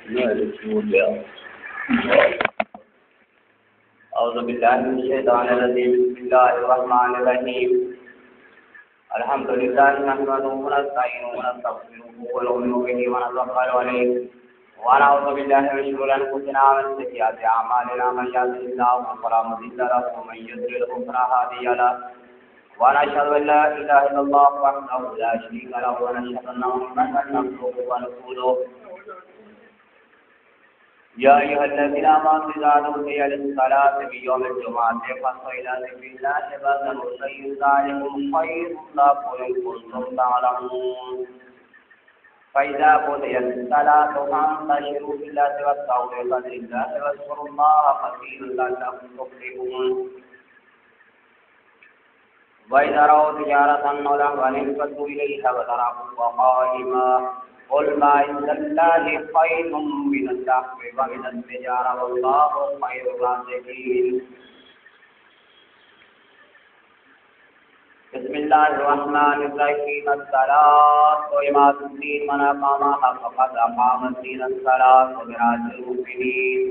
اعوذ باللہ من الشیطان الرجیم بسم اللہ الرحمن الرحیم الحمد للہ نحمده ونستعینه ونستغفره ونؤمن به ونتوکل علیہ ونعوذ باللہ من شرور انفسنا ومن سیئات اعمالنا من یهده الله فلا مضل له ومن یضلل فلا هادی له ونشهد ان لا اله الا الله وحده لا شريك له ونشهد ان محمدا عبده ورسوله يا أيها الذين آمنوا إذا نودي للصلاة في يوم الجمعة فاسعوا إلى ذكر الله وذروا البيع ذلكم خير لكم إن كنتم تعلمون فإذا قضيت الصلاة فانتشروا في الأرض وابتغوا من فضل الله واذكروا الله كثيرا لعلكم تفلحون وإذا رأوا تجارة أو لهوا انفضوا إليها وتركوك قائما قل ما عند الله خير من اللهو ومن التجارة والله خير الرازقين بسم الله الرحمن الرحيم الصلاة وإمات الدين من أقامها فقد أقام الدين الصلاة وبراج المؤمنين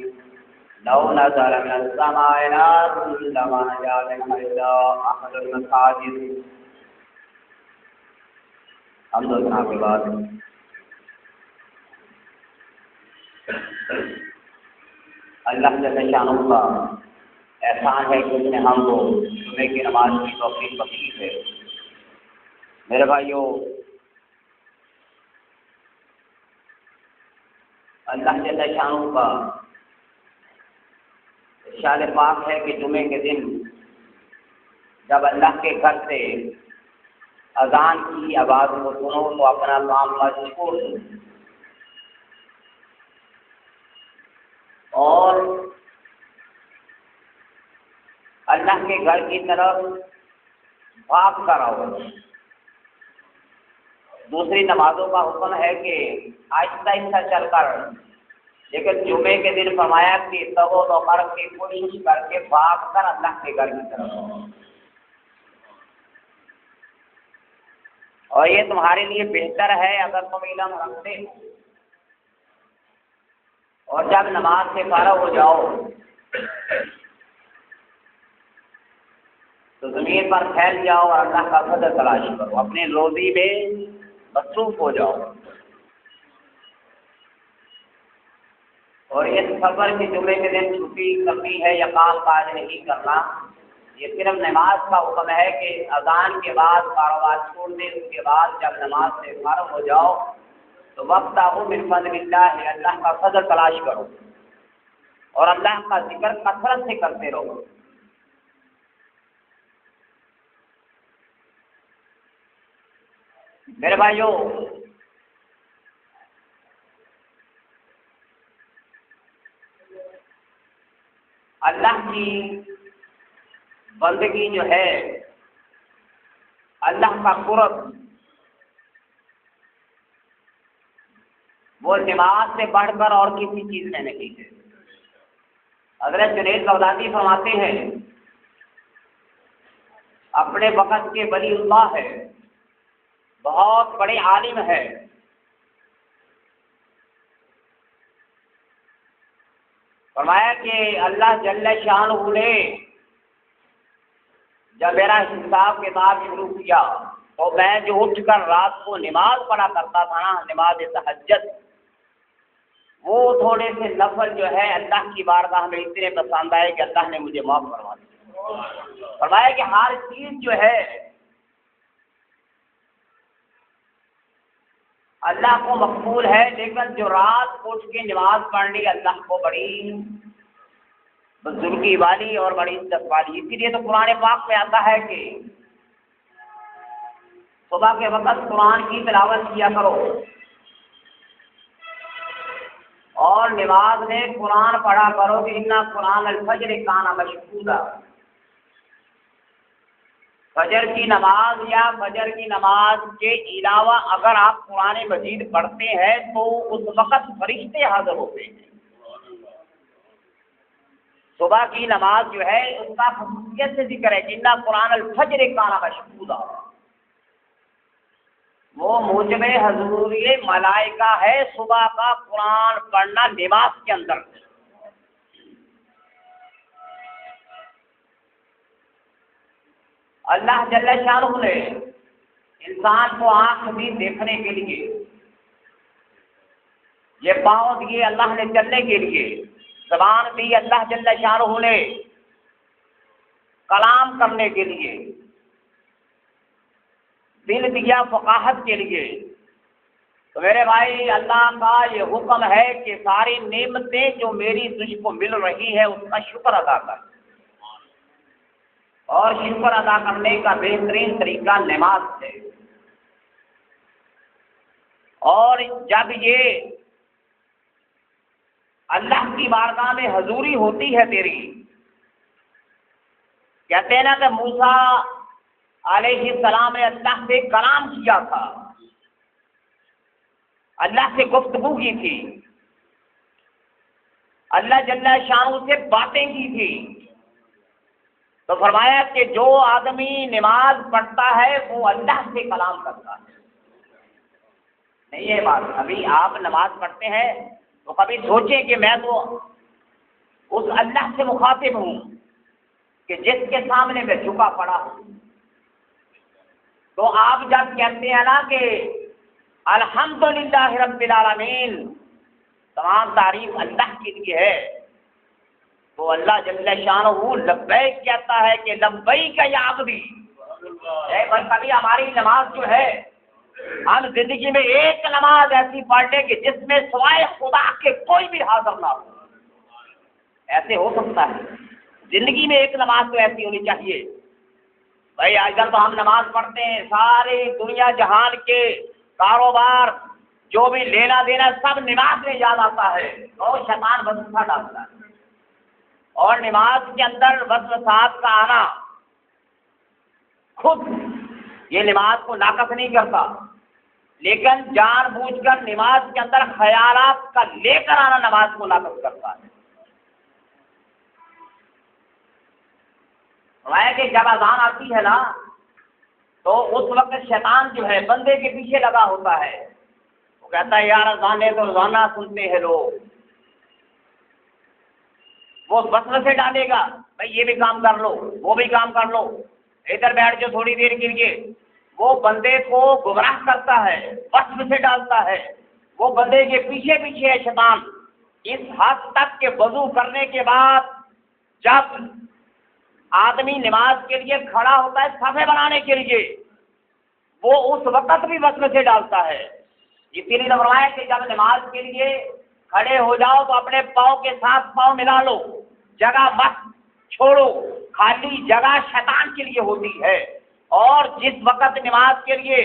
لو نزل من السماء نار لما نجا منها إلا أحد المساجد حمد لله کے بعد اللہ جل شانہ کا احسان ہے کہ اس نے ہم کو صبح کی نماز کی توفیق بخشی ہے۔ میرے بھائیو، اللہ جل شانہ کا ارشاد پاک ہے کہ جمعے کے دن جب اللہ کے گھر سے اذان کی آواز کو سنو تو اپنا کام مشکور دو اور اللہ کے گھر کی طرف بھاگ کر آؤ۔ دوسری نمازوں کا حکم ہے کہ آہستہ آہستہ چل کر، لیکن جمعے کے دن فرمایا کہ توبہ و قرب کی کوشش کر کے بھاگ کر اللہ کے گھر کی طرف آؤ، اور یہ تمہارے لیے بہتر ہے اگر تم علم رکھتے ہو۔ اور جب نماز سے فارغ ہو جاؤ تو زمین پر پھیل جاؤ اور اللہ کا فضل تلاش کرو، اپنے روزی میں مصروف ہو جاؤ۔ اور اس خبر کی جمعے کے دن چھٹی کرنی ہے یا کام کاج نہیں کرنا، یہ صرف نماز کا حکم ہے کہ اذان کے بعد کاروبار چھوڑ دے، اس کے بعد جب نماز سے فارغ ہو جاؤ تو وقت آؤ من فضل اللہ، اللہ کا فضل تلاش کرو اور اللہ کا ذکر کثرت سے کرتے رہو۔ میرے بھائیو، اللہ کی بندگی جو ہے، اللہ کا قرب، وہ نماز سے بڑھ کر اور کسی چیز میں نہیں ہے۔ حضرت جنید بغدادی فرماتے ہیں، اپنے وقت کے ولی اللہ ہے، بہت بڑے عالم ہے، فرمایا کہ اللہ جل شانہ نے جب میرا حساب کتاب شروع کیا تو میں جو اٹھ کر رات کو نماز پڑھا کرتا تھا نا، نماز تہجد، وہ تھوڑے سے نفل جو ہے اللہ کی بارگاہ میں اتنے پسند آئے کہ اللہ نے مجھے معاف کروا دیا۔ فرمایا کہ ہر چیز جو ہے اللہ کو مقبول ہے، لیکن جو رات کو اٹھ کے نماز پڑھنی اللہ کو بڑی بزرگی والی اور بڑی عزت والی۔ اسی لیے تو قرآن پاک میں آتا ہے کہ صبح کے وقت قرآن کی تلاوت کیا کرو، اور نماز میں قرآن پڑھا کرو کہ اِنَّ قرآن الفجر کان مشہودا۔ فجر کی نماز یا فجر کی نماز کے علاوہ اگر آپ قرآن مجید پڑھتے ہیں تو اس وقت فرشتے حاضر ہوتے ہیں۔ صبح کی نماز جو ہے اس کا خصوصیت سے ذکر ہے، اِنَّ قرآن الفجر کان مشہودا۔ وہ موجب حضوری ملائکہ ہے صبح کا قرآن پڑھنا نماز کے اندر۔ اللہ جل شانہ نے انسان کو آنکھ دی دیکھنے کے لیے، یہ پاؤں دیے اللہ نے چلنے کے لیے، زبان دی اللہ جل شانہ نے کلام کرنے کے لیے، دل دیا فقاہت کے لیے۔ تو میرے بھائی، اللہ کا یہ حکم ہے کہ ساری نعمتیں جو میری تجھ کو مل رہی ہے اس کا شکر ادا کر، اور شکر ادا کرنے کا بہترین طریقہ نماز ہے۔ اور جب یہ اللہ کی بارگاہ میں حضوری ہوتی ہے تیری، کہتے ہیں نا کہ موسیٰ علیہ السلام نے اللہ سے کلام کیا تھا، اللہ سے گفتگو کی تھی، اللہ جل شانہ سے باتیں کی تھی۔ تو فرمایا کہ جو آدمی نماز پڑھتا ہے وہ اللہ سے کلام کرتا ہے۔ نہیں یہ بات، ابھی آپ نماز پڑھتے ہیں تو کبھی سوچیں کہ میں تو اس اللہ سے مخاطب ہوں کہ جس کے سامنے میں جھکا پڑا ہوں۔ تو آپ جب کہتے ہیں نا کہ الحمدللہ رب العالمین، تمام تعریف اللہ کے لیے ہے، تو اللہ جل شانہ لبیک کہتا ہے کہ لبیک یا عبدی۔ کبھی ہماری نماز جو ہے، ہم زندگی میں ایک نماز ایسی پڑھ لیں کہ جس میں سوائے خدا کے کوئی بھی حاضر نہ ہو، ایسے ہو سکتا ہے؟ زندگی میں ایک نماز تو ایسی ہونی چاہیے۔ بھائی اگر تو ہم نماز پڑھتے ہیں، ساری دنیا جہان کے کاروبار جو بھی لینا دینا سب نماز میں یاد آتا ہے، اور شیطان وسوسہ ڈالتا ہے، اور نماز کے اندر وسوسات کا آنا خود یہ نماز کو ناقص نہیں کرتا، لیکن جان بوجھ کر نماز کے اندر خیالات کا لے کر آنا نماز کو ناقص کرتا ہے۔ ہے کہ جب اذان آتی ہے نا تو اس وقت شیطان جو ہے بندے کے پیچھے لگا ہوتا ہے، وہ کہتا ہے یار اذانیں تو روزانہ سنتے ہیں لوگ، وہ وسوسے ڈالے گا، بھائی یہ بھی کام کر لو، وہ بھی کام کر لو، ادھر بیٹھ جو تھوڑی دیر کے لیے۔ وہ بندے کو گمراہ کرتا ہے، وسوسے ڈالتا ہے، وہ بندے کے پیچھے پیچھے ہے شیطان، اس حد تک کہ وضو کرنے کے بعد جب آدمی نماز کے لیے کھڑا ہوتا ہے صفے بنانے کے لیے، وہ اس وقت بھی وسوسے ڈالتا ہے۔ اسی لیے فرمایا کہ جب نماز کے لیے کھڑے ہو جاؤ تو اپنے پاؤں کے ساتھ پاؤں ملا لو، جگہ مت چھوڑو، خالی جگہ شیطان کے لیے ہوتی ہے۔ اور جس وقت نماز کے لیے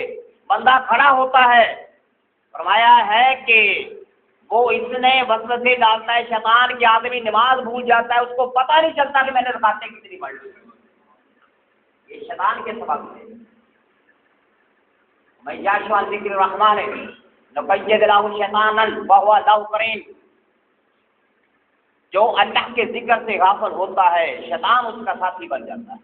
بندہ کھڑا ہوتا ہے، فرمایا ہے کہ وہ اتنے وسوسے ڈالتا ہے شیطان کہ آدمی نماز بھول جاتا ہے، اس کو پتہ نہیں چلتا کہ میں نے رکعتیں کتنی پڑھ لی۔ یہ شیطان کے سبب ہے۔ میں یاشوا ذکر الرحمن نقید له شیطانا وهو له قرین، جو اللہ کے ذکر سے غافل ہوتا ہے شیطان اس کا ساتھی بن جاتا ہے۔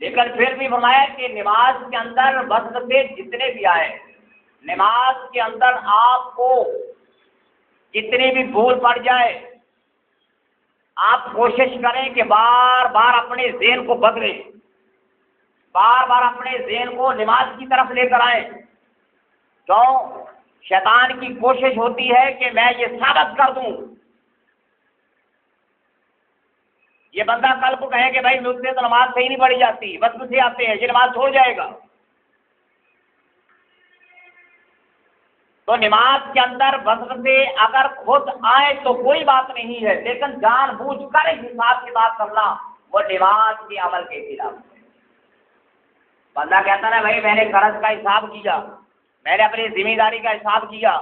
لیکن پھر بھی فرمایا کہ نماز کے اندر وسوسے جتنے بھی آئے، نماز کے اندر آپ کو جتنی بھی بھول پڑ جائے، آپ کوشش کریں کہ بار بار اپنے ذہن کو بدلیں، بار بار اپنے ذہن کو نماز کی طرف لے کر آئیں۔ کیوں؟ شیطان کی کوشش ہوتی ہے کہ میں یہ ثابت کر دوں، یہ بندہ کل کو کہے کہ بھائی مجھ سے تو نماز صحیح نہیں پڑھی جاتی، وسوسے آتے ہیں، یہ نماز چھوڑ جائے گا۔ تو نماز کے اندر وسوسے اگر خود آئے تو کوئی بات نہیں ہے، لیکن جان بوجھ کر حساب کتاب کرنا وہ نماز کے عمل کے خلاف ہے۔ بندہ کہتا ہے بھائی میں نے قرض کا حساب کیا، میں نے اپنی ذمہ داری کا حساب کیا،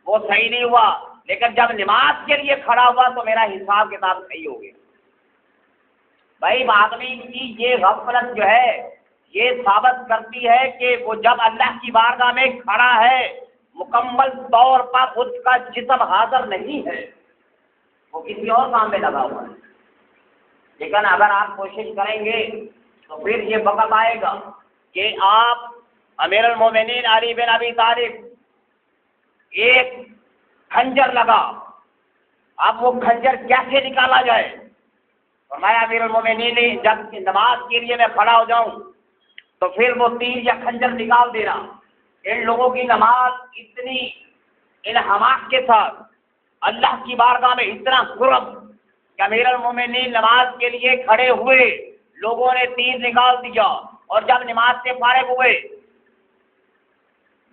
وہ صحیح نہیں ہوا، لیکن جب نماز کے لیے کھڑا ہوا تو میرا حساب کتاب صحیح ہو گیا۔ بھائی آدمی کی یہ غفلت جو ہے یہ ثابت کرتی ہے کہ وہ جب اللہ کی بارگاہ میں کھڑا ہے مکمل طور پر اس کا جسم حاضر نہیں ہے، وہ کسی اور کام میں لگا ہوا ہے۔ لیکن اگر آپ کوشش کریں گے تو پھر یہ وقت آئے گا کہ آپ امیر المومنین علی بن ابی طالب ایک خنجر لگا، اب وہ خنجر کیسے نکالا جائے؟ فرمایا امیر المومنین نے جب نماز کے لیے میں کھڑا ہو جاؤں تو پھر وہ تیر یا خنجر نکال دینا۔ ان لوگوں کی نماز اتنی ان حماس کے ساتھ اللہ کی بارگاہ میں اتنا قرب کہ امیر المومنین نماز کے لیے کھڑے ہوئے، لوگوں نے تیر نکال دیا، اور جب نماز سے فارغ ہوئے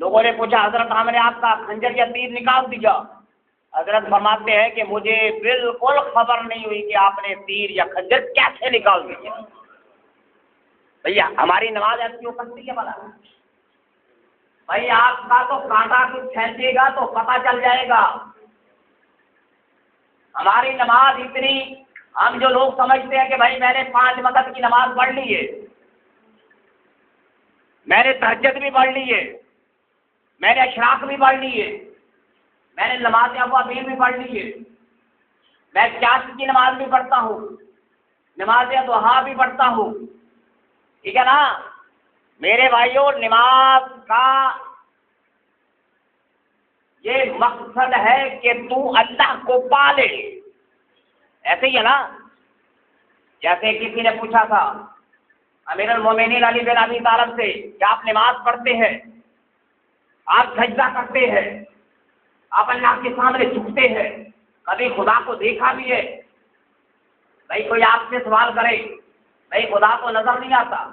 لوگوں نے پوچھا حضرت ہم نے آپ کا خنجر یا تیر نکال دیا؟ حضرت فرماتے ہیں کہ مجھے بالکل خبر نہیں ہوئی کہ آپ نے تیر یا خنجر کیسے نکال دیا۔ بھیا ہماری نماز ایسی ہو سکتی ہے بھلا؟ بھائی آپ کا تو کانٹا کچھ کھینچے گا تو پتہ چل جائے گا۔ ہماری نماز اتنی، ہم جو لوگ سمجھتے ہیں کہ بھائی میں نے 5 وقت کی نماز پڑھ لی ہے، میں نے تہجد بھی پڑھ لی ہے، میں نے اشراق بھی پڑھ لی ہے، میں نے نماز اوابین بھی پڑھ لی ہے، میں چاشت کی نماز بھی پڑھتا ہوں، نماز ضحیٰ بھی پڑھتا ہوں، ٹھیک ہے نا؟ میرے بھائیوں نماز کا یہ مقصد ہے کہ تو اللہ کو پالے، ایسے ہی ہے نا؟ جیسے کسی نے پوچھا تھا امیر المومنین علی بن ابی طالب سے کہ آپ نماز پڑھتے ہیں، آپ سجدہ کرتے ہیں، آپ اللہ کے سامنے جھکتے ہیں، کبھی خدا کو دیکھا بھی ہے؟ بھائی کوئی آپ سے سوال کرے بھائی خدا کو نظر نہیں آتا؟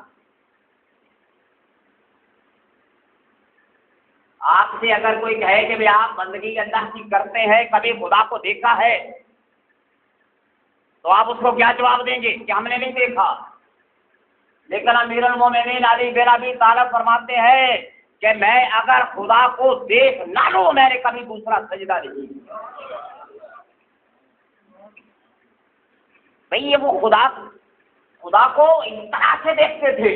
آپ سے اگر کوئی کہے کہ بھائی آپ بندگی اللہ کی کرتے ہیں، کبھی خدا کو دیکھا ہے، تو آپ اس کو کیا جواب دیں گے کہ ہم نے نہیں دیکھا؟ لیکن امیر المومنین علی بن ابی طالب فرماتے ہیں کہ میں اگر خدا کو دیکھ نہ لوں میں نے کبھی دوسرا سجدہ نہیں کیا۔ بھئی یہ وہ خدا کو اس طرح سے دیکھتے تھے،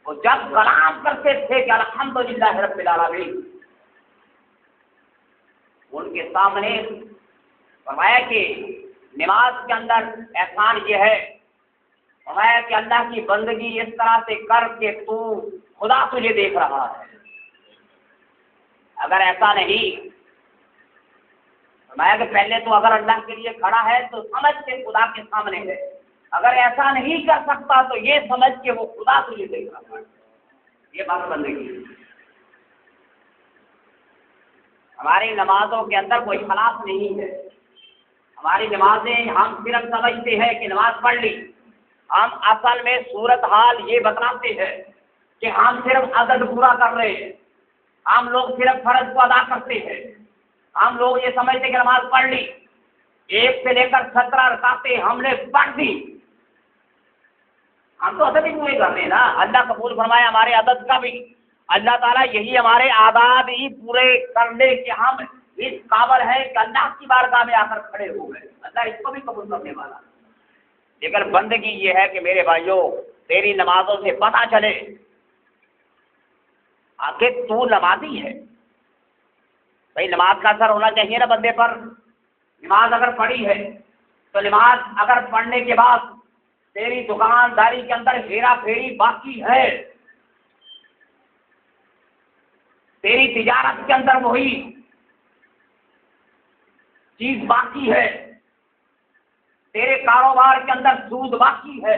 وہ جب کلام کرتے تھے کہ الحمدللہ رب العالمین، ان کے سامنے فرمایا کہ نماز کے اندر احسان یہ ہے، فرمایا کہ اللہ کی بندگی اس طرح سے کر کے تو خدا تجھے دیکھ رہا ہے۔ اگر ایسا نہیں، فرمایا کہ پہلے تو اگر اللہ کے لیے کھڑا ہے تو سمجھ کے خدا کے سامنے ہے، اگر ایسا نہیں کر سکتا تو یہ سمجھ کے وہ خدا تجھے دیکھ رہا ہے۔ یہ بات بندگی ہے۔ ہماری نمازوں کے اندر کوئی خلاف نہیں ہے۔ ہماری نمازیں ہم صرف سمجھتے ہیں کہ نماز پڑھ لی، ہم اصل میں صورتحال یہ بتاتے ہیں کہ ہم صرف عدد پورا کر رہے ہیں، ہم لوگ صرف فرض کو ادا کرتے ہیں، ہم لوگ یہ سمجھتے کہ نماز پڑھ لی، 1 سے لے کر 17 رکعتیں ہم نے پڑھ دی، ہم تو عدد ہی پورے کر رہے ہیں نا۔ اللہ قبول فرمائے ہمارے عدد کا بھی، اللہ تعالیٰ یہی ہمارے اعداد ہی پورے کر لے کہ ہم اس قابل ہے کہ اللہ کی بارگاہ میں آ کر کھڑے ہو گئے، اللہ اس کو بھی قبول کرنے والا۔ لیکن بندگی یہ ہے کہ میرے بھائیوں تیری نمازوں سے پتہ چلے آخر تو نمازی ہے۔ بھائی نماز کا اثر ہونا چاہیے نا بندے پر۔ نماز اگر پڑھی ہے تو نماز اگر پڑھنے کے بعد تیری دکانداری کے اندر ہیرا پھیری باقی ہے، تیری تجارت کے اندر وہی چیز باقی ہے، تیرے کاروبار کے اندر سود باقی ہے،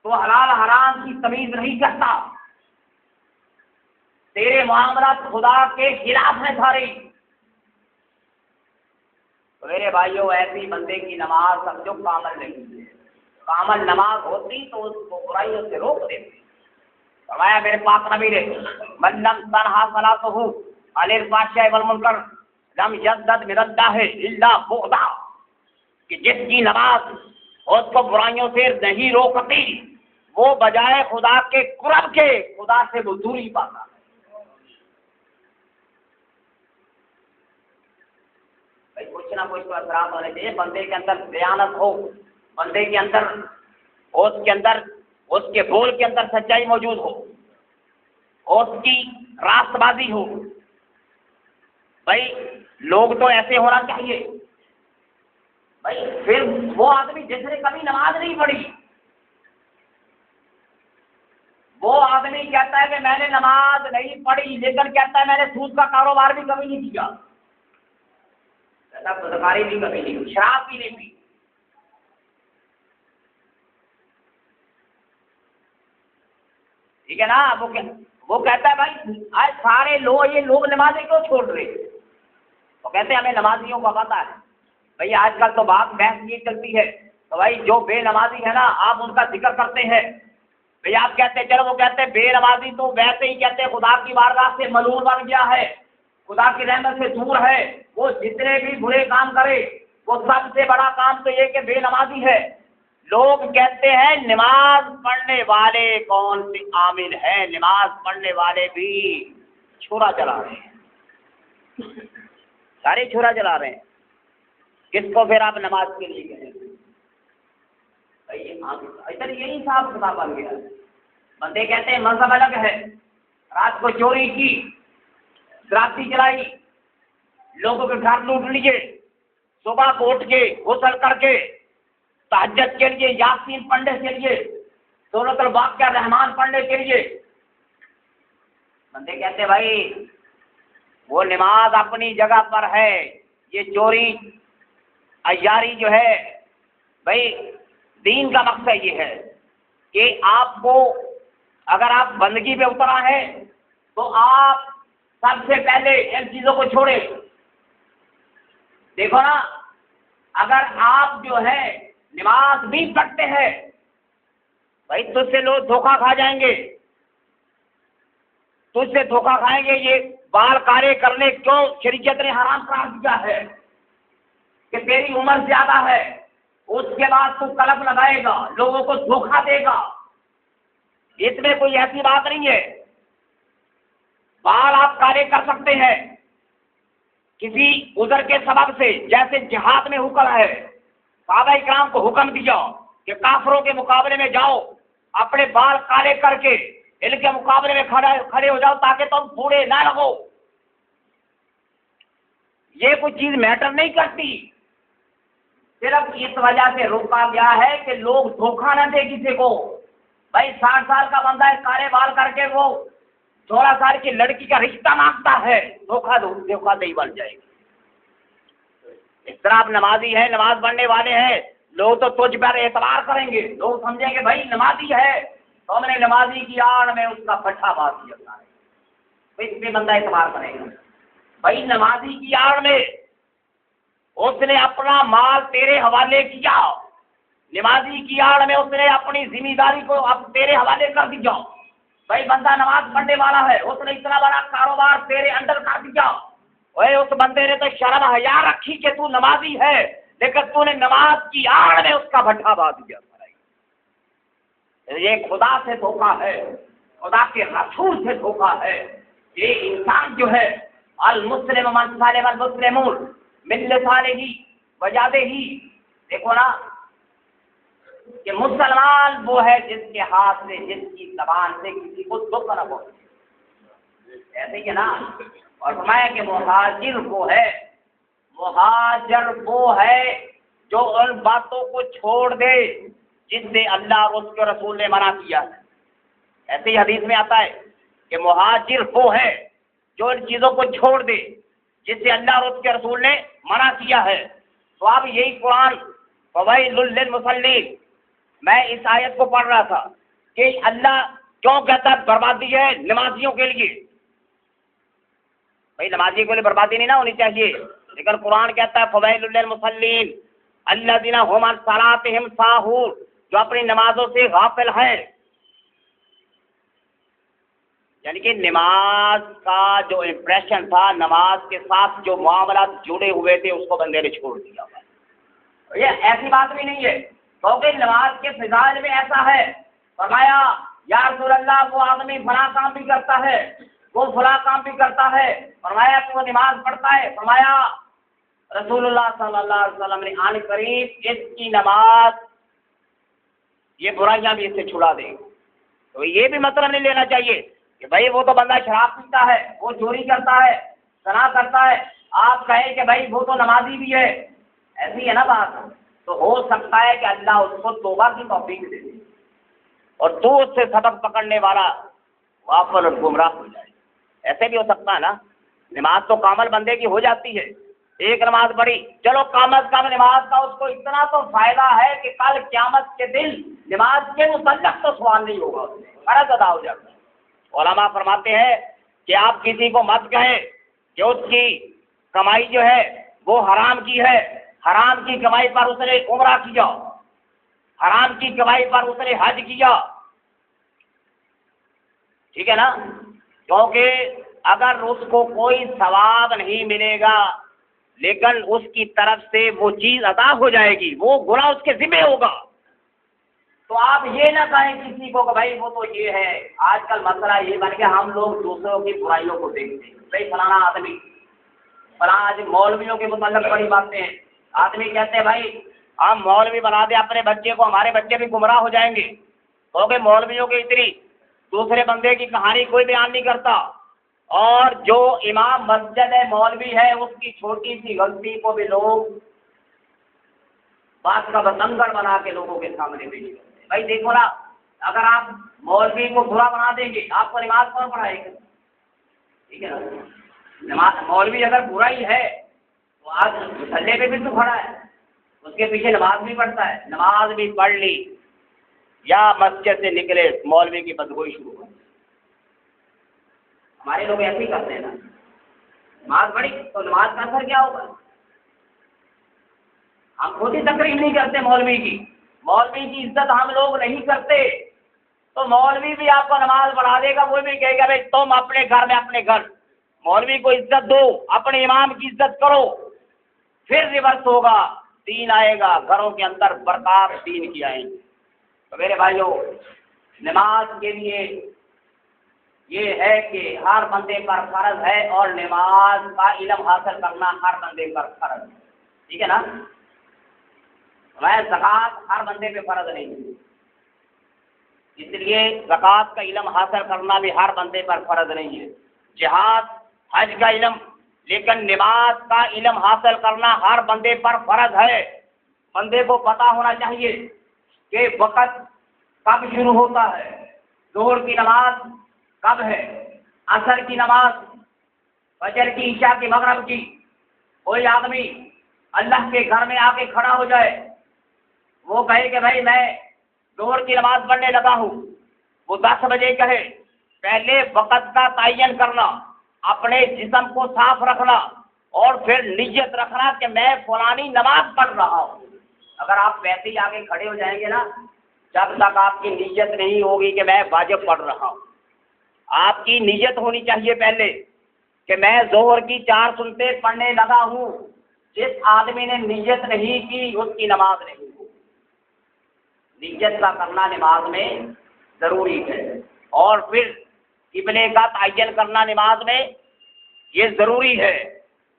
تو حلال حرام کی تمیز نہیں کرتا، تیرے معاملات خدا کے خلاف ہے سارے، تو میرے بھائیوں ایسی بندے کی نماز سمجھو کامل نہیں ہے۔ کامل نماز ہوتی تو اس کو برائیوں سے روک دیتی۔ فرمایا میرے پاک نبی نے من لم تنہا صلاتہ عن الفحشاء والمنکر لم یزدد من اللہ الا بعدا، کہ جس کی نماز اس کو برائیوں سے نہیں روکتی وہ بجائے خدا کے قرب کے خدا سے وہ دوری پاتا ہے۔ کچھ نہ کچھ تو اثرات ہونے چاہیے، بندے کے اندر دیانت ہو، بندے کے اندر اس کے بول کے اندر سچائی موجود ہو، اس کی راست بازی ہو۔ بھائی لوگ تو ایسے ہونا چاہیے، بھائی پھر وہ آدمی جس نے کبھی نماز نہیں پڑھی وہ آدمی کہتا ہے کہ میں نے نماز نہیں پڑھی لیکن کہتا ہے میں نے سود کا کاروبار بھی کبھی نہیں کیا، بدکاری بھی کبھی نہیں کی، شراب بھی نہیں پی۔ ٹھیک ہے نا؟ وہ کہتا ہے بھائی آج سارے لوگ یہ لوگ نمازیں کیوں چھوڑ رہے؟ وہ کہتے ہیں ہمیں نمازیوں کا پتہ ہے بھائی، آج کل تو بحث یہ چلتی ہے تو بھائی جو بے نمازی ہے نا آپ ان کا ذکر کرتے ہیں بھائی، آپ کہتے ہیں چلو، وہ کہتے ہیں بے نمازی تو ویسے ہی کہتے ہیں خدا کی بارگاہ سے ملعون بن گیا ہے، خدا کی رحمت سے دور ہے، وہ جتنے بھی برے کام کرے وہ سب سے بڑا کام تو یہ کہ بے نمازی ہے۔ لوگ کہتے ہیں نماز پڑھنے والے کون سے عامل ہیں؟ نماز پڑھنے والے بھی چھرا چلا رہے ہیں، سارے چھرا چلا رہے ہیں۔ کس کو پھر آپ نماز کے لیے کہیں گے؟ ادھر یہی صاحب خدا بن گیا۔ بندے کہتے ہیں مذہب الگ ہے، رات کو چوری کی، شرابی چلائی، لوگوں کے گھر لوٹ لیے، صبح کو اٹھ کے غسل کر کے تہجد کے لیے یاسین پڑھنے کے لیے، سورۃ الواقعہ رحمان پڑھنے کے لیے، بندے کہتے بھائی وہ نماز اپنی جگہ پر ہے، یہ چوری عیاری جو ہے بھائی دین کا مقصد یہ ہے کہ آپ کو اگر آپ بندگی پہ اترا ہے تو آپ سب سے پہلے ان چیزوں کو چھوڑیں۔ دیکھو نا، اگر آپ جو ہے نماز بھی پڑھتے ہیں بھائی تجھ سے لوگ دھوکہ کھا جائیں گے، تجھ سے دھوکہ کھائیں گے۔ یہ بال کارے کرنے کیوں شریعت نے حرام قرار دیا ہے کہ تیری عمر زیادہ ہے، اس کے بعد تو کلب لگائے گا، لوگوں کو دھوکہ دے گا، اس میں کوئی ایسی بات نہیں ہے۔ بال آپ کارے کر سکتے ہیں کسی عذر کے سبب سے، جیسے جہاد میں حکم ہے، صحابہ کرام کو حکم دیا کہ کافروں کے مقابلے میں جاؤ، اپنے بال کالے کر کے ان کے مقابلے میں کھڑے ہو جاؤ تاکہ تم بوڑھے نہ لگو۔ یہ کوئی چیز میٹر نہیں کرتی، صرف اس وجہ سے روکا گیا ہے کہ لوگ دھوکہ نہ دے کسی کو۔ بھائی 60 سال کا بندہ ہے، کالے بال کر کے وہ 16 سال کی لڑکی کا رشتہ مانگتا ہے، دھوکہ دہی بن جائے گی۔ اس طرح آپ نمازی ہیں، نماز پڑھنے والے ہیں، لوگ تو تجھ پر اعتبار کریں گے، لوگ سمجھیں گے بھائی نمازی ہے تو ہم نے نمازی کی آڑ میں اس کا پٹھا باز دیا ہے، اس پہ بندہ اعتبار کرے گا۔ بھائی نمازی کی آڑ میں اس نے اپنا مال تیرے حوالے کیا، نمازی کی آڑ میں اس نے اپنی ذمہ داری کو اب تیرے حوالے کر دیا۔ بھائی بندہ نماز پڑھنے والا ہے، اس نے اتنا بڑا کاروبار تیرے اندر کر دیا، اس بندے نے تو شرم حیا رکھی کہ تو نمازی ہے لیکن تو نے نماز کی آڑ میں اس کا بھٹا باز دیا۔ یہ خدا سے دھوکہ ہے، خدا کے رسول سے دھوکہ ہے۔ یہ انسان جو ہے المسلم من سالم المسلمون من لسانہ ویدہ، دیکھو نا کہ مسلمان وہ ہے جس کے ہاتھ سے، جس کی زبان سے کسی کو دکھ نہ پہنچے، ایسے ہی ہے نا۔ اور فرمایا کہ مہاجر وہ ہے، مہاجر وہ ہے جو ان باتوں کو چھوڑ دے جس سے اللہ اور اس کے رسول نے منع کیا ہے۔ ایسے ہی حدیث میں آتا ہے کہ مہاجر وہ ہے جو ان چیزوں کو چھوڑ دے جس سے اللہ اور اس کے رسول نے منع کیا ہے۔ تو اب یہی قرآن فویل للمصلین، میں اس آیت کو پڑھ رہا تھا کہ اللہ کیوں کہتا ہے بربادی ہے نمازیوں کے لیے؟ بھائی نمازیوں کے لیے بربادی نہیں نہ ہونی چاہیے، لیکن قرآن کہتا ہے فویل للمصلین الذین هم عن صلاتهم ساہون، جو اپنی نمازوں سے غافل ہیں۔ یعنی کہ نماز کا جو امپریشن تھا، نماز کے ساتھ جو معاملات جڑے ہوئے تھے اس کو بندے نے چھوڑ دیا۔ یہ ایسی بات بھی نہیں ہے کیونکہ نماز کے فضائل میں ایسا ہے، فرمایا یا رسول اللہ وہ آدمی فلاں کام بھی کرتا ہے، وہ فلاں کام بھی کرتا ہے، فرمایا کہ وہ نماز پڑھتا ہے، فرمایا رسول اللہ صلی اللہ علیہ وسلم نے آن قریب اس کی نماز یہ برائیاں بھی اس سے چھڑا دے گی۔ تو یہ بھی مطلب نہیں لینا چاہیے کہ بھائی وہ تو بندہ شراب پیتا ہے، وہ چوری کرتا ہے، زنا کرتا ہے، آپ کہیں کہ بھائی وہ تو نمازی بھی ہے، ایسی ہے نا بات۔ تو ہو سکتا ہے کہ اللہ اس کو توبہ کی توفیق دے دے، اور دور سے سبق پکڑنے والا غافل اور گمراہ ہو جائے. ایسے بھی ہو سکتا ہے نا. نماز تو کامل بندے کی ہو جاتی ہے، ایک نماز پڑھی، چلو کم از کم نماز کا اس کو اتنا تو فائدہ ہے کہ کل قیامت کے دن نماز کے متعلق تو سوال نہیں ہوگا، اس میں فرض ادا ہو جاتا ہے. علماء فرماتے ہیں کہ آپ کسی کو مت کہیں کہ اس کی کمائی جو ہے وہ حرام کی ہے، حرام کی کمائی پر اس نے عمرہ کیا، حرام کی کمائی پر اس نے حج کیا. ٹھیک ہے نا؟ کیونکہ اگر اس کو کوئی ثواب نہیں ملے گا لیکن اس کی طرف سے وہ چیز ادا ہو جائے گی، وہ گناہ اس کے ذمہ ہوگا. تو آپ یہ نہ کہیں کسی کو کہ بھائی وہ تو یہ ہے. آج کل مسئلہ یہ بن گیا ہم لوگ دوسروں کی برائیوں کو دیکھتے ہیں. بھائی فلانا آدمی، فلاں آج مولویوں کے متعلق بڑی باتیں ہیں. آدمی کہتے ہیں بھائی ہم مولوی بنا دیں اپنے بچے کو، ہمارے بچے بھی گمراہ ہو جائیں گے. کیونکہ مولویوں کی اتنی دوسرے بندے کی کہانی کوئی بیان نہیں کرتا، اور جو امام مسجد ہے مولوی ہے اس کی چھوٹی سی غلطی کو بھی لوگ بات کا بتنگڑ بنا کے لوگوں کے سامنے پیش کرتے ہیں. بھائی دیکھو نا، اگر آپ مولوی کو برا بنا دیں گے آپ کو نماز کون پڑھائے گا؟ ٹھیک ہے نا؟ نماز مولوی اگر برا ہی ہے تو آج مسلے پہ بھی تو کھڑا ہے، اس کے پیچھے نماز بھی پڑھتا ہے، نماز بھی پڑھ لی یا مسجد سے نکلے مولوی کی بدگوئی شروع ہو. ہمارے لوگ ایسے ہی کرتے ہیں نا. نماز پڑھی تو نماز کا اثر کیا ہوگا؟ ہم خود ہی تقریر نہیں کرتے مولوی کی، مولوی کی عزت ہم لوگ نہیں کرتے، تو مولوی بھی آپ کو نماز پڑھا دے گا، وہ بھی کہے گا بھائی تم اپنے گھر میں اپنے گھر. مولوی کو عزت دو، اپنے امام کی عزت کرو، پھر ریورس ہوگا، دین آئے گا گھروں کے اندر، برکات دین کی آئیں گی. تو میرے بھائیوں، نماز کے لیے یہ ہے کہ ہر بندے پر فرض ہے، اور نماز کا علم حاصل کرنا ہر بندے پر فرض ہے. ٹھیک ہے نا؟ زکوٰۃ ہر بندے پہ فرض نہیں ہے، اس لیے زکوٰۃ کا علم حاصل کرنا بھی ہر بندے پر فرض نہیں ہے. جہاد، حج کا علم، لیکن نماز کا علم حاصل کرنا ہر بندے پر فرض ہے. بندے کو پتہ ہونا چاہیے کہ وقت کب شروع ہوتا ہے، ظہر کی نماز کب ہے، عصر کی نماز، فجر کی، عشاء کی، مغرب کی. کوئی آدمی اللہ کے گھر میں آ کے کھڑا ہو جائے، وہ کہے کہ بھائی میں ظہر کی نماز پڑھنے لگا ہوں، وہ 10 بجے کہے. پہلے وقت کا تعین کرنا، اپنے جسم کو صاف رکھنا، اور پھر نیت رکھنا کہ میں فلانی نماز پڑھ رہا ہوں. اگر آپ ویسے ہی آگے کھڑے ہو جائیں گے نا، جب تک آپ کی نیت نہیں ہوگی کہ میں واجب پڑھ رہا ہوں. آپ کی نیت ہونی چاہیے پہلے کہ میں ظہر کی 4 سنتیں پڑھنے لگا ہوں. جس آدمی نے نیت نہیں کی اس کی نماز نہیں ہوگی. نیت کا کرنا نماز میں ضروری ہے، اور پھر قبلے کا تعین کرنا نماز میں یہ ضروری ہے.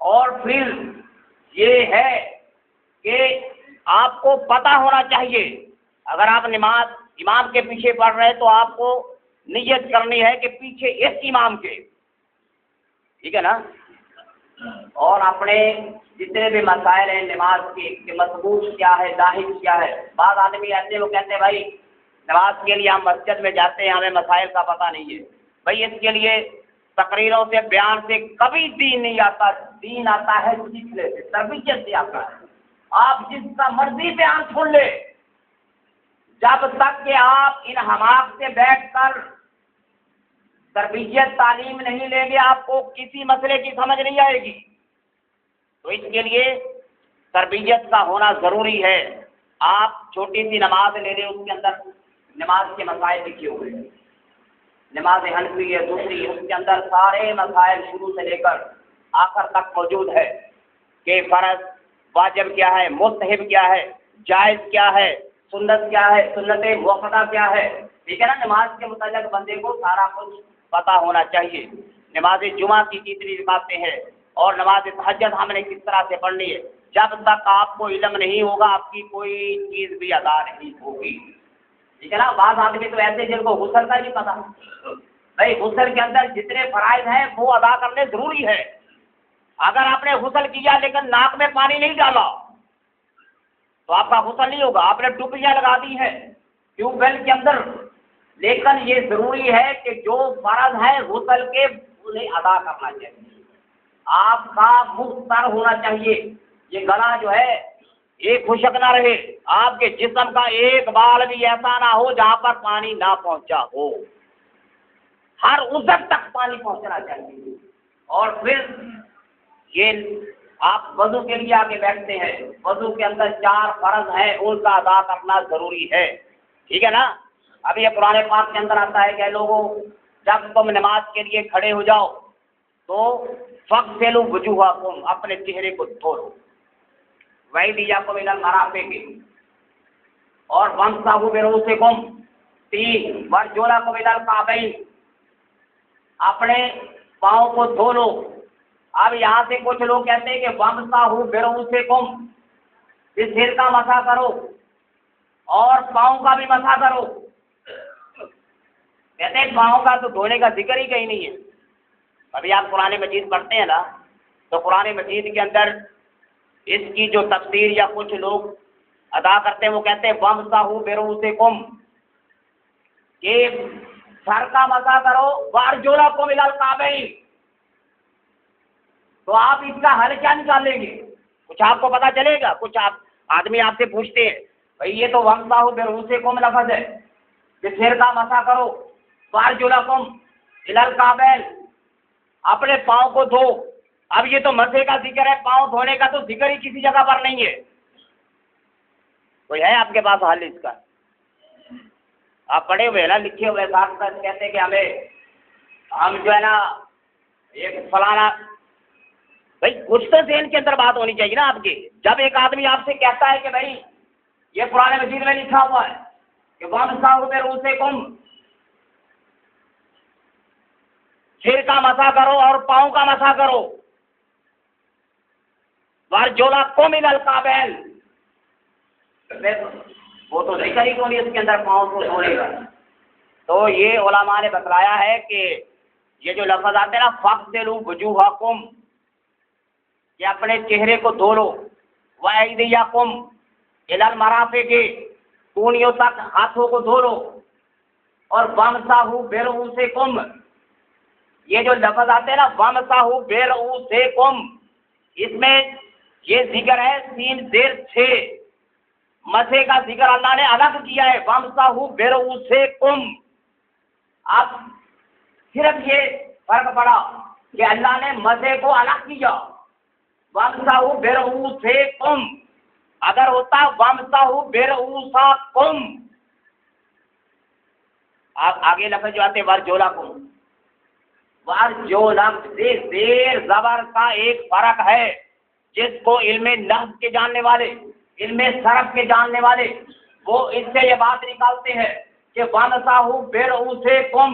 اور پھر یہ ہے کہ آپ کو پتہ ہونا چاہیے، اگر آپ نماز امام کے پیچھے پڑھ رہے ہیں تو آپ کو نیت کرنی ہے کہ پیچھے اس امام کے. ٹھیک ہے نا؟ اور اپنے جتنے بھی مسائل ہیں نماز کے کہ مضبوط کیا ہے، لاحق کیا ہے. بعض آدمی ایسے وہ کہتے ہیں بھائی نماز کے لیے ہم مسجد میں جاتے ہیں، ہمیں مسائل کا پتہ نہیں ہے. بھائی اس کے لیے تقریروں سے، بیان سے کبھی دین نہیں آتا. دین آتا ہے سیکھنے سے، تربیت سے آتا ہے. آپ جس کا مرضی بیان سن لے، جب تک کہ آپ ان حماق سے بیٹھ کر تربیت تعلیم نہیں لیں گے آپ کو کسی مسئلے کی سمجھ نہیں آئے گی. تو اس کے لیے تربیت کا ہونا ضروری ہے. آپ چھوٹی سی نماز لے لیں، اس کے اندر نماز کے مسائل لکھے ہوئے ہیں. نماز حنفی ہے دوسری، اس کے اندر سارے مسائل شروع سے لے کر آخر تک موجود ہے کہ فرض، واجب کیا ہے، مستحب کیا ہے، جائز کیا ہے، سنت کیا ہے، سنت موقتہ کیا ہے. ٹھیک ہے نا؟ نماز کے متعلق بندے کو سارا کچھ پتہ ہونا چاہیے. نماز جمعہ کی کتنی باتیں ہیں، اور نماز تہجد ہم نے کس طرح سے پڑھنی ہے. جب تک آپ کو علم نہیں ہوگا آپ کی کوئی چیز بھی ادا نہیں ہوگی. ٹھیک ہے نا؟ بعض آدمی تو ایسے جن کو غسل کا نہیں پتہ. بھائی غسل کے اندر جتنے فرائض ہیں وہ ادا کرنے ضروری ہے. اگر آپ نے غسل کیا لیکن ناک میں پانی نہیں ڈالا تو آپ کا غسل نہیں ہوگا. آپ نے ڈبکیاں لگا دی ہیں ٹیوب ویل کے اندر، لیکن یہ ضروری ہے کہ جو فرض ہے غسل کے انہیں ادا کرنا چاہیے. آپ کا منہ تر ہونا چاہیے، یہ گلا جو ہے یہ خشک نہ رہے، آپ کے جسم کا ایک بال بھی ایسا نہ ہو جہاں پر پانی نہ پہنچا ہو، ہر عضو تک پانی پہنچنا چاہیے. اور پھر یہ آپ وضو کے لیے آگے بیٹھتے ہیں، وضو کے اندر 4 فرض ہیں، ان کا ادا کرنا ضروری ہے. ٹھیک ہے نا. ابھی یہ قرآن پاک کے اندر آتا ہے کہ لوگوں جب تم نماز کے لیے کھڑے ہو جاؤ تو فاغسلوا وجوہکم، اپنے چہرے کو دھو لو، وایدیکم الی المرافق، اور وامسحوا برؤوسکم 3، وارجلکم الی الکعبین، اپنے پاؤں کو دھو لو. اب یہاں سے کچھ لوگ کہتے ہیں کہ وامسحوا برؤوسکم، پھر سر کا مسح کرو اور پاؤں کا بھی مسح کرو. کہتے ہیں پاؤں کا تو دھونے کا ذکر ہی کہیں نہیں ہے. ابھی آپ قرآن مجید پڑھتے ہیں نا، تو قرآن مجید کے اندر اس کی جو تفسیر یا کچھ لوگ ادا کرتے ہیں وہ کہتے ہیں وامسحوا برؤوسکم، کہ سر کا مسح کرو، وارجلکم الی الکعبین. تو آپ اس کا حل کیا نکالیں گے؟ کچھ آپ کو پتا چلے گا؟ کچھ آدمی آپ سے پوچھتے ہیں بھئی یہ تو وامسحوا برؤوسکم لفظ ہے کہ سر کا مسح کرو، وارجلکم الی الکعبین، اپنے پاؤں کو دھو. اب یہ تو مسح کا ذکر ہے، پاؤں دھونے کا تو ذکر ہی کسی جگہ پر نہیں ہے. کوئی ہے آپ کے پاس حل اس کا؟ آپ پڑھے ہوئے نا، لکھے ہوئے ساتھ ساتھ کہتے ہیں کہ ہم جو ہے نا ایک فلانا، بھائی کچھ تو ذہن کے اندر بات ہونی چاہیے نا آپ کے. جب ایک آدمی آپ سے کہتا ہے کہ بھائی یہ قرآن مجید میں لکھا ہوا ہے کہ وامسحوا برؤوسکم، سر کا مسح کرو اور پاؤں کا مسح کرو، وارجلکم الی الکعبین، وہ تو ذکر ہی کون ہے اس کے اندر پاؤں کو دھونے کا. تو یہ علماء نے بتلایا ہے کہ یہ جو لفظ آتے ہیں نا فاغسلوا وجوہکم، کہ اپنے چہرے کو دھو لو، وایدیکم الی المرافق، کونیوں تک ہاتھوں کو دھو لو، اور وامسحوا برؤوسکم، یہ جو لفظ آتے ہیں نا وامسحوا برؤوسکم، اس میں یہ ذکر ہے سین زیر 6، مسح کا ذکر اللہ نے الگ کیا ہے، وامسحوا برؤوسکم. اب صرف یہ فرق پڑا کہ اللہ نے مسح کو الگ کیا، وامسحوا برؤوسکم، اگر ہوتا وامسحوا برؤوسکم. آپ آگے لفظ جو آتے وارجلکم، وارجلک سے زیر زبر کا ایک فرق ہے، جس کو علم نحو کے جاننے والے، علم صرف کے جاننے والے، وہ اس سے یہ بات نکالتے ہیں کہ وامسحوا برؤوسکم،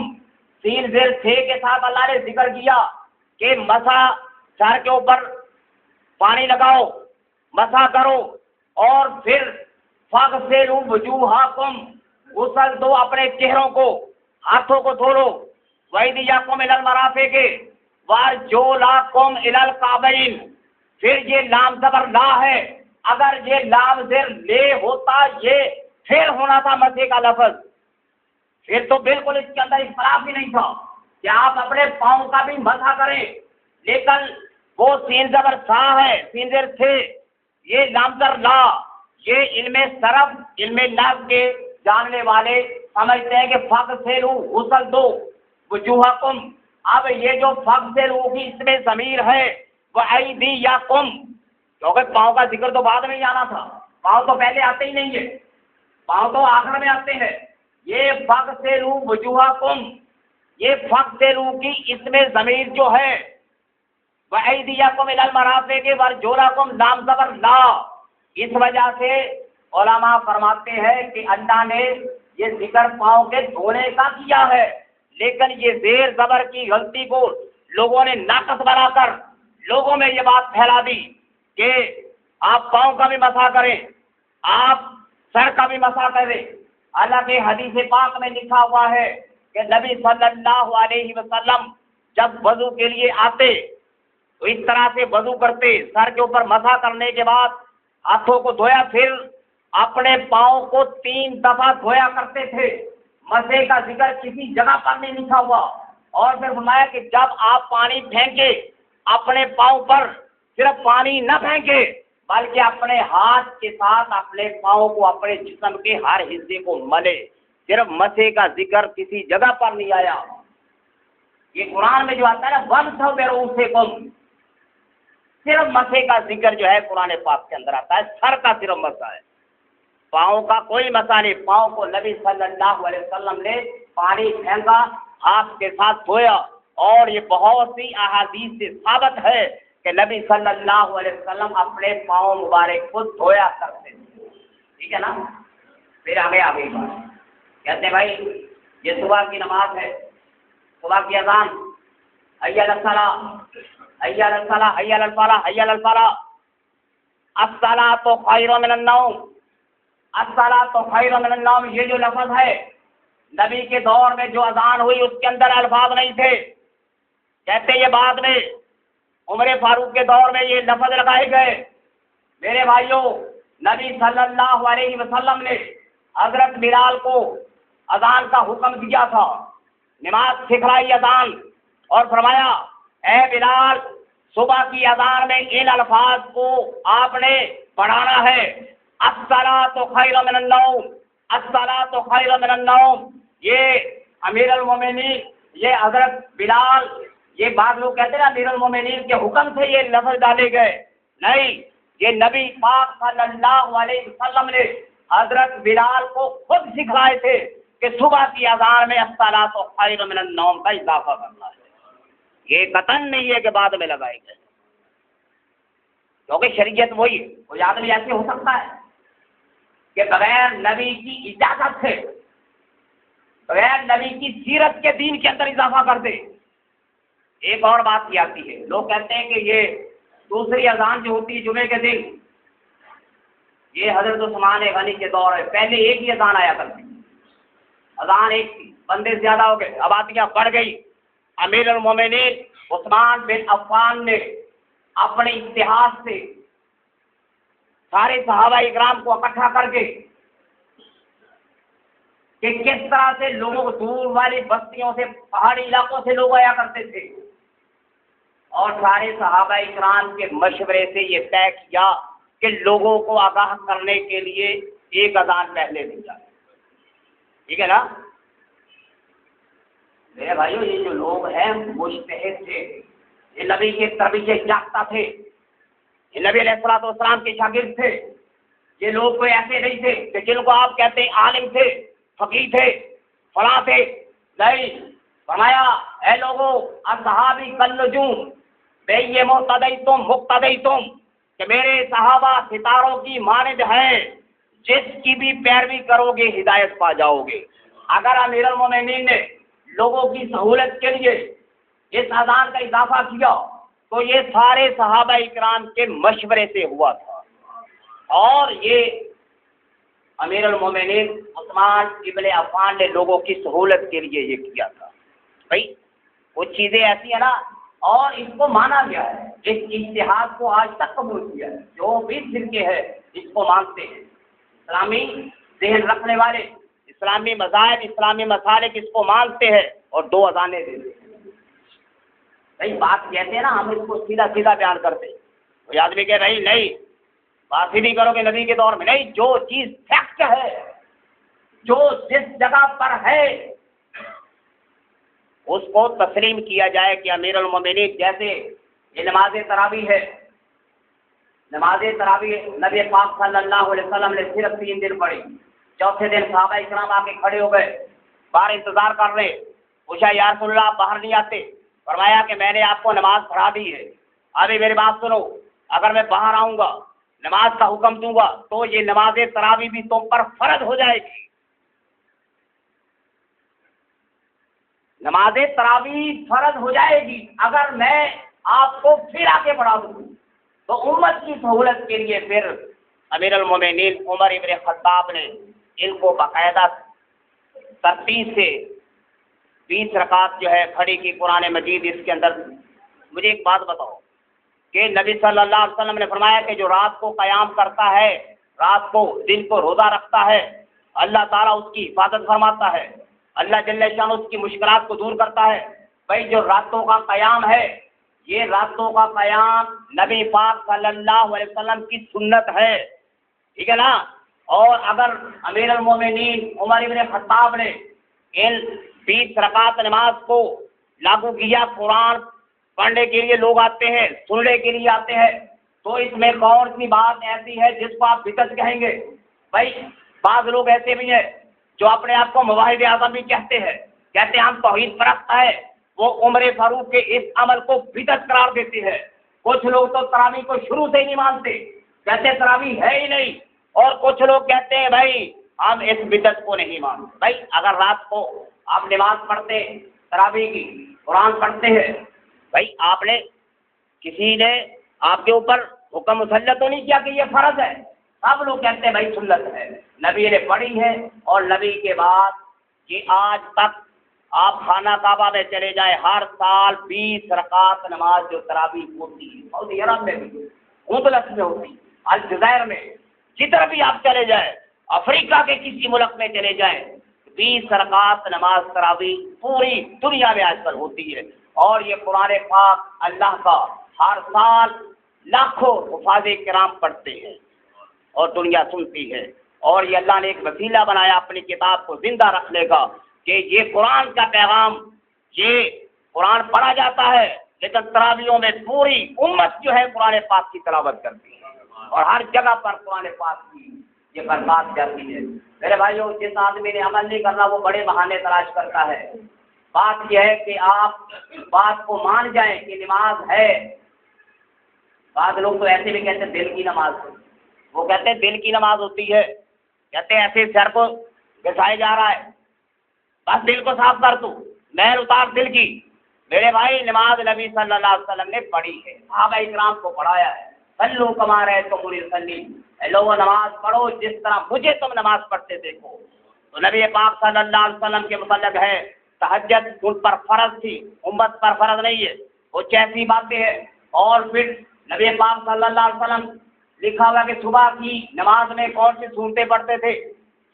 سین زیر 6 کے ساتھ اللہ نے ذکر کیا کہ مسح، سر کے اوپر پانی لگاؤ، مسح کرو، اور پھر فاغسلوا وجوہکم، غسل دو اپنے چہروں کو، ہاتھوں کو دھو لو، وایدیکم الی المرافق، وارجلکم الی الکعبین. پھر یہ لام زبر لا ہے، اگر یہ لام زیر لے ہوتا یہ پھر ہونا تھا مسح کا لفظ، پھر تو بالکل اس کے اندر اختلاف ہی نہیں تھا کہ آپ اپنے پاؤں کا بھی مسح کریں. لیکن وہ سین زبر سا ہے، سین زیر 6، یہ لام زبر لا. یہ علم صرف، علم نحو کے جاننے والے سمجھتے ہیں کہ فاغسلوا، غسل دو، وجوہکم. اب یہ جو فاغسلوا کی اس میں ضمیر ہے وہ ایدیکم، کیونکہ پاؤں کا ذکر تو بعد میں ہی آنا تھا، پاؤں تو پہلے آتے ہی نہیں ہے، پاؤں تو آخر میں آتے ہیں. یہ فاغسلوا وجوہکم، یہ فاغسلوا کی اس میں ضمیر جو ہے وایدیکم الی المرافق وارجلکم لام زبر لا. اس وجہ سے علماء فرماتے ہیں کہ اللہ نے یہ ذکر پاؤں کے دھونے کا کیا ہے، لیکن یہ زیر زبر کی غلطی کو لوگوں نے ناقص بنا کر لوگوں میں یہ بات پھیلا دی کہ آپ پاؤں کا بھی مسح کریں، آپ سر کا بھی مسح کریں. حالانکہ حدیث پاک میں لکھا ہوا ہے کہ نبی صلی اللہ علیہ وسلم جب وضو کے لیے آتے تو اس طرح سے وضو کرتے، سر کے اوپر مسح کرنے کے بعد ہاتھوں کو دھویا، پھر اپنے پاؤں کو 3 دفعہ دھویا کرتے تھے. مسے کا ذکر کسی جگہ پر نہیں لکھا ہوا. اور پھر فرمایا کہ جب آپ پانی پھینکے اپنے پاؤں پر صرف پانی نہ پھینکے بلکہ اپنے ہاتھ کے ساتھ اپنے پاؤں کو اپنے جسم کے ہر حصے کو ملے. صرف مسے کا ذکر کسی جگہ پر نہیں آیا. یہ قرآن میں جو آتا ہے نا وَامْسَحُوا بِرُءُوسِکُمْ، صرف مسے کا ذکر جو ہے قرآن پاک کے اندر آتا ہے. سر کا صرف مسا ہے، پاؤں کا کوئی مسا نہیں. پاؤں کو نبی صلی اللہ علیہ وسلم نے پانی پھینکا، ہاتھ کے ساتھ دھویا. اور یہ بہت سی احادیث سے ثابت ہے کہ نبی صلی اللہ علیہ وسلم اپنے پاؤں مبارک کو دھویا کرتے تھے. ٹھیک ہے نا. پھر آگے بات کہتے ہیں بھائی یہ صبح کی نماز ہے، صبح کی اذان، حی علی الصلاۃ، حی علی الصلاۃ، حی علی الفلاح، حی علی الفلاح، الصلاۃ خیر من النوم، الصلاۃ خیر من النوم. یہ جو لفظ ہے نبی کے دور میں جو اذان ہوئی اس کے اندر الفاظ نہیں تھے. کہتے یہ بعد میں عمر فاروق کے دور میں یہ لفظ لگائے گئے. میرے بھائیوں، نبی صلی اللہ علیہ وسلم نے حضرت بلال کو اذان کا حکم دیا تھا، نماز سکھلائی اذان، اور فرمایا اے بلال صبح کی اذان میں ان الفاظ کو آپ نے پڑھانا ہے، الصلاۃ خیر من النوم، الصلاۃ خیر من النوم. یہ امیر المومنین، یہ حضرت بلال، یہ بعض لوگ کہتے ہیں نا امیر المومنین کے حکم سے یہ لفظ ڈالے گئے. نہیں، یہ نبی پاک صلی اللہ علیہ وسلم نے حضرت بلال کو خود سکھائے تھے کہ صبح کی اذان میں الصلاۃ خیر من النوم کا اضافہ کرنا ہے. یہ قطعاً نہیں ہے کہ بعد میں لگائے گئے، کیونکہ شریعت وہی ہے. کوئی آدمی ایسے ہو سکتا ہے کہ بغیر نبی کی اجازت سے، بغیر نبی کی سیرت کے دین کے اندر اضافہ کر دے. ایک اور بات کی آتی ہے، لوگ کہتے ہیں کہ یہ دوسری اذان جو ہوتی ہے جمعے کے دن، یہ حضرت عثمان غنی کے دور ہے، پہلے ایک ہی اذان آیا کرتی، اذان ایک تھی، بندے زیادہ ہو گئے، آبادیاں بڑھ گئی. امیر المومنین عثمان بن عفان نے اپنے اتحاد سے سارے صحابہ اکرام کو اکٹھا کر کے کہ کس طرح سے لوگوں کو دور والی بستیوں سے، پہاڑی علاقوں سے لوگ آیا کرتے تھے، اور سارے صحابہ اکرام کے مشورے سے یہ طے کیا کہ لوگوں کو آگاہ کرنے کے لیے ایک اذان پہلے دی جائے. ٹھیک ہے نا. میرے بھائیو، یہ جو لوگ ہیں مجتہد تھے، یہ نبی کے تربیت یافتہ تھے، یہ نبی علیہ الصلوۃ والسلام کے شاگرد تھے. یہ لوگ کوئی ایسے نہیں تھے کہ جن کو آپ کہتے ہیں عالم تھے، فقیہ تھے، فلاں تھے. نہیں، فرمایا اے لوگوں اصحابی کالنجوم بیّمتدیتم مقتدیتم، کہ میرے صحابہ ستاروں کی مانند ہیں، جس کی بھی پیروی کرو گے ہدایت پا جاؤ گے. اگر امیر المومنین نے لوگوں کی سہولت کے لیے اس اذان کا اضافہ کیا تو یہ سارے صحابہ اکرام کے مشورے سے ہوا تھا، اور یہ امیر المومنین عثمان ابن عفان نے لوگوں کی سہولت کے لیے یہ کیا تھا. بھائی کچھ چیزیں ایسی ہیں نا، اور اس کو مانا گیا ہے، اس اجتہاد کو آج تک قبول کیا ہے. جو بھی فرقے ہیں اس کو مانتے ہیں، اسلامی ذہن رکھنے والے، اسلامی مذاہب، اسلامی مسالک اس کو مانتے ہیں اور دو اذانیں دیتے ہیں. بھائی بات کہتے ہیں نا، ہم اس کو سیدھا سیدھا بیان کرتے ہیں. کوئی آدمی کہہ رہی نہیں بات ہی نہیں کرو گے نبی کے دور میں. نہیں، جو چیز فیکٹ ہے، جو جس جگہ پر ہے اس کو تسلیم کیا جائے کہ امیر المومنین، جیسے یہ نماز تراویح ہے، نماز تراویح نبی پاک صلی اللہ علیہ وسلم نے صرف 3 دن پڑھی. چوتھے دن صحابہ اکرام آ کے کھڑے ہو گئے، باہر انتظار کر رہے. پوچھا یا رسول اللہ آپ باہر نہیں آتے؟ فرمایا کہ میں نے آپ کو نماز پڑھا دی ہے، ابھی میری بات سنو، اگر میں باہر آؤں گا نماز کا حکم دوں گا تو یہ نماز تراویح بھی تم پر فرض ہو جائے گی. نماز تراویح فرض ہو جائے گی اگر میں آپ کو پھر آ کے پڑھا دوں. تو امت کی سہولت کے لیے پھر امیر المومنین عمر ابن خطاب نے ان کو باقاعدہ ترتیب سے 20 رکعت جو ہے کھڑی کی قرآن مجید اس کے اندر. مجھے ایک بات بتاؤ کہ نبی صلی اللہ علیہ وسلم نے فرمایا کہ جو رات کو قیام کرتا ہے، رات کو دن کو روزہ رکھتا ہے، اللہ تعالیٰ اس کی حفاظت فرماتا ہے. اللہ جل شانہ اس کی مشکلات کو دور کرتا ہے۔ بھائی جو راتوں کا قیام ہے، یہ راتوں کا قیام نبی پاک صلی اللہ علیہ وسلم کی سنت ہے، ٹھیک ہے نا۔ اور اگر امیر المومنین عمر بن خطاب نے ان 20 رکعت نماز کو لاگو کیا، قرآن پڑھنے کے لیے لوگ آتے ہیں، سننے کے لیے آتے ہیں، تو اس میں کون سی بات ایسی ہے جس کو آپ بدعت کہیں گے؟ بھائی بعض لوگ ایسے بھی ہیں جو اپنے آپ کو مواحد اعظم بھی کہتے ہیں ہم توحید پرست ہیں، وہ عمر فاروق کے اس عمل کو بدعت قرار دیتے ہیں۔ کچھ لوگ تو تراویح کو شروع سے ہی نہیں مانتے، کہتے تراویح ہے ہی نہیں، اور کچھ لوگ کہتے ہیں بھائی ہم اس بدعت کو نہیں مانتے۔ بھائی اگر رات کو آپ نماز پڑھتے تراویح کی، قرآن پڑھتے ہیں، بھائی آپ نے کسی نے آپ کے اوپر حکم مسلط تو نہیں کیا کہ یہ فرض ہے، سب لوگ کہتے ہیں بھائی سنت ہے، نبی نے پڑھی ہے، اور نبی کے بعد یہ آج تک آپ خانہ کعبہ میں چلے جائیں، ہر سال 20 رکعت نماز جو تراویح ہوتی ہے، سعودی عرب میں بھی، اندلس میں ہوتی، الجزائر میں، جدھر بھی آپ چلے جائیں، افریقہ کے کسی ملک میں چلے جائیں، 20 رکعت نماز تراویح پوری دنیا میں آج کل ہوتی ہے۔ اور یہ قرآن پاک اللہ کا ہر سال لاکھوں حفاظ کرام پڑھتے ہیں اور دنیا سنتی ہے، اور یہ اللہ نے ایک وسیلہ بنایا اپنی کتاب کو زندہ رکھنے کا، کہ یہ قرآن کا پیغام، یہ قرآن پڑھا جاتا ہے لیکن تراویحوں میں پوری امت جو ہے قرآن پاک کی تلاوت کرتی ہے، اور ہر جگہ پر قرآن پاک کی یہ برکات جاتی ہے۔ میرے بھائیوں، جس آدمی نے عمل نہیں کرنا وہ بڑے بہانے تلاش کرتا ہے۔ بات یہ ہے کہ آپ اس بات کو مان جائیں کہ نماز ہے۔ بعض لوگ تو ایسے بھی کہتے ہیں دل کی نماز، وہ کہتے ہیں دل کی نماز ہوتی ہے، کہتے ہیں ایسے سر کو گھسائے جا رہا ہے، بس دل کو صاف کر تو، محل اتار دل کی۔ میرے بھائی نماز نبی صلی اللہ علیہ وسلم نے پڑھی ہے، صحابہ اکرام کو پڑھایا ہے، صلو کما رأیتمونی اصلی، اے لوگو نماز پڑھو جس طرح مجھے تم نماز پڑھتے دیکھو۔ تو نبی پاک صلی اللہ علیہ وسلم کے متعلق ہے تہجد ان پر فرض تھی، امت پر فرض نہیں ہے، کچھ ایسی باتیں ہیں۔ اور پھر نبی پاک صلی اللہ علیہ وسلم لکھا ہوا کہ صبح کی نماز میں کون سی صورتیں پڑھتے تھے؟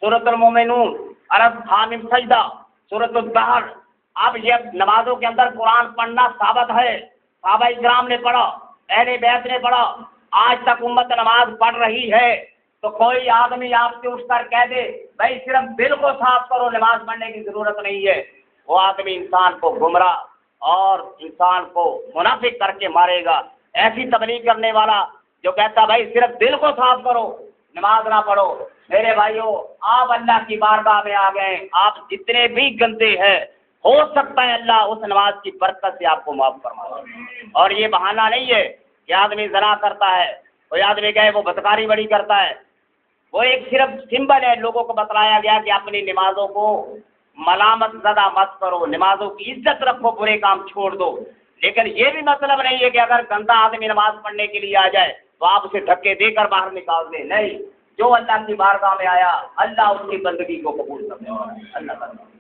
سورۃ المومنون، عرض حامیم سجدہ، سورۃ الدہر۔ اب یہ نمازوں کے اندر قرآن پڑھنا ثابت ہے، صحابہ اکرام نے پڑھا، اہل بیت نے پڑھا، آج تک امت نماز پڑھ رہی ہے۔ تو کوئی آدمی آپ سے اٹھ کر کہہ دے بھائی صرف دل کو صاف کرو، نماز پڑھنے کی ضرورت نہیں ہے، وہ آدمی انسان کو گمراہ اور انسان کو منافق کر کے مارے گا۔ ایسی تبلیغ کرنے والا جو کہتا بھائی صرف دل کو صاف کرو، نماز نہ پڑھو، میرے بھائیوں آپ اللہ کی بارگاہ میں آ گئے، آپ جتنے بھی گندے ہیں ہو سکتا ہے اللہ اس نماز کی برکت سے آپ کو معاف فرمائے۔ اور یہ بہانہ نہیں ہے کہ آدمی زنا کرتا ہے، کوئی آدمی کہے وہ بدکاری بڑی کرتا ہے، وہ ایک صرف سمبل ہے۔ لوگوں کو بتلایا گیا کہ اپنی نمازوں کو ملامت زدہ مت کرو، نمازوں کی عزت رکھو، برے کام چھوڑ دو، لیکن یہ بھی مطلب نہیں ہے کہ اگر گندا آدمی نماز پڑھنے کے لیے آ جائے تو آپ اسے دھکے دے کر باہر نکال دیں، نہیں، جو اللہ کی بارگاہ میں آیا اللہ اس کی بندگی کو قبول کرنے والا ہے۔ اللہ تعالیٰ